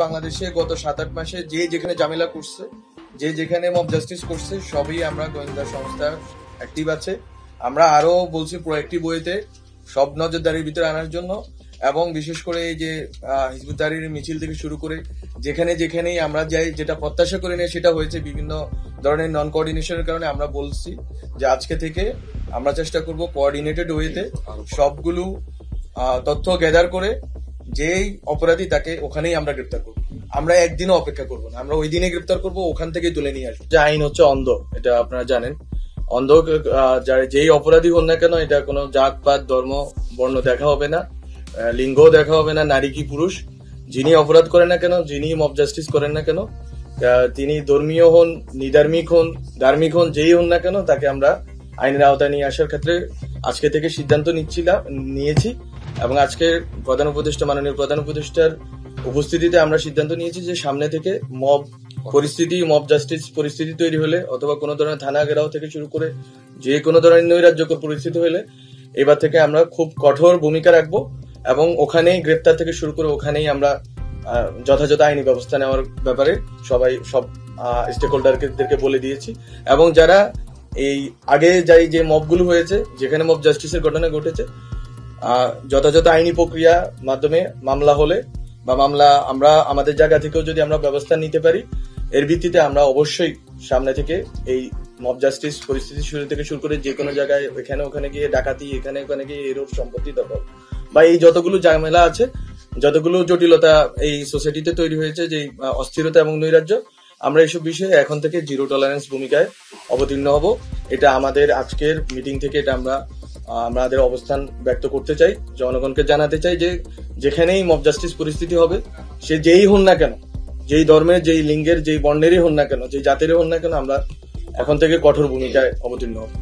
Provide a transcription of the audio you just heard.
বাংলাদেশে গত 7-8 মাসে যে যেখানে ঝামেলা করছে, যে যেখানে মব জাস্টিস করছে, সবই আমরা গোয়েন্দা সংস্থা অ্যাক্টিভ আছে। আমরা আরো বলছি প্রোঅ্যাক্টিভ ওয়েতে সব নজরদারির ভিতরে আনার জন্য, এবং বিশেষ করে এই যে হিজবুত তাহরীরের মিছিল থেকে শুরু করে যেখানে যেখানেই আমরা যাই, যেটা প্রত্যাশা করি না সেটা হয়েছে বিভিন্ন ধরনের নন কোঅর্ডিনেশনের কারণে। আমরা বলছি যে আজকে থেকে আমরা চেষ্টা করব কোঅর্ডিনেটেড ওয়েতে সবগুলো তথ্য গ্যাদার করে যেই অপরাধী তাকে ওখানেই আমরা গ্রেপ্তার করবো। আমরা একদিনও অপেক্ষা করবো না, আমরা ওই দিনে গ্রেপ্তার করবো, ওখান থেকেই তুলে নিয়ে আসবো। যে আইন হচ্ছে অন্ধ, এটা আপনারা জানেন। অন্ধ যেই অপরাধী হন না কেন, এটা কোনো জাত পাত ধর্ম বর্ণ দেখা হবে না, লিঙ্গ দেখা হবে না, নারী কি পুরুষ, যিনি অপরাধ করেন না কেন, যিনি মব জাস্টিস করেন না কেন, তিনি ধর্মীয় হন, নিধার্মিক হন, ধার্মিক হন, যেই হন না কেন, তাকে আমরা আইনের আওতায় নিয়ে আসার ক্ষেত্রে আজকে থেকে সিদ্ধান্ত নিয়েছি। এবং আজকে মাননীয় প্রধান উপদেষ্টার উপস্থিতিতে আমরা সিদ্ধান্ত নিয়েছি যে সামনে থেকে মব জাস্টিস পরিস্থিতি তৈরি হলে, অথবা কোনো ধরনের থানা ঘেরাও থেকে শুরু করে যে কোনো ধরনের নৈরাজ্যকর পরিস্থিতি হলে, এবার থেকে আমরা খুব কঠোর ভূমিকা রাখবো, এবং ওখানেই গ্রেপ্তার থেকে শুরু করে ওখানেই আমরা যথাযথ আইনি ব্যবস্থা নেওয়ার ব্যাপারে সব স্টেক হোল্ডারদেরকে বলে দিয়েছি। এবং যারা এই আগে যে মবগুলো হয়েছে, যেখানে মব জাস্টিসের ঘটনা ঘটেছে, যথাযথ আইনি প্রক্রিয়া মাধ্যমে মামলা হলে বা মামলা আমরা আমাদের জায়গা থেকেও যদি আমরা ব্যবস্থা নিতে পারি, এর ভিত্তিতে আমরা অবশ্যই সামনে থেকে এই মব জাস্টিস পরিস্থিতি শুরু করে যে কোনো জায়গায় ওখানে গিয়ে ডাকাতি, এখানে ওখানে গিয়ে এরূপ সম্পত্তি দখল বা এই যতগুলো ঝামেলা আছে, যতগুলো জটিলতা এই সোসাইটিতে তৈরি হয়েছে, যে অস্থিরতা এবং নৈরাজ্য, আমরা এইসব বিষয়ে এখন থেকে জিরো টলারেন্স ভূমিকায় অবতীর্ণ হব। এটা আমাদের আজকের মিটিং থেকে এটা আমাদের অবস্থান ব্যক্ত করতে চাই, জনগণকে জানাতে চাই যে যেখানেই মব জাস্টিস পরিস্থিতি হবে, সে যেই হন না কেন, যেই ধর্মের, যেই লিঙ্গের, যেই বর্ণেরই হন না কেন, যেই জাতিরই হন না কেন, আমরা এখন থেকে কঠোর ভূমিকায় অবতীর্ণ হব।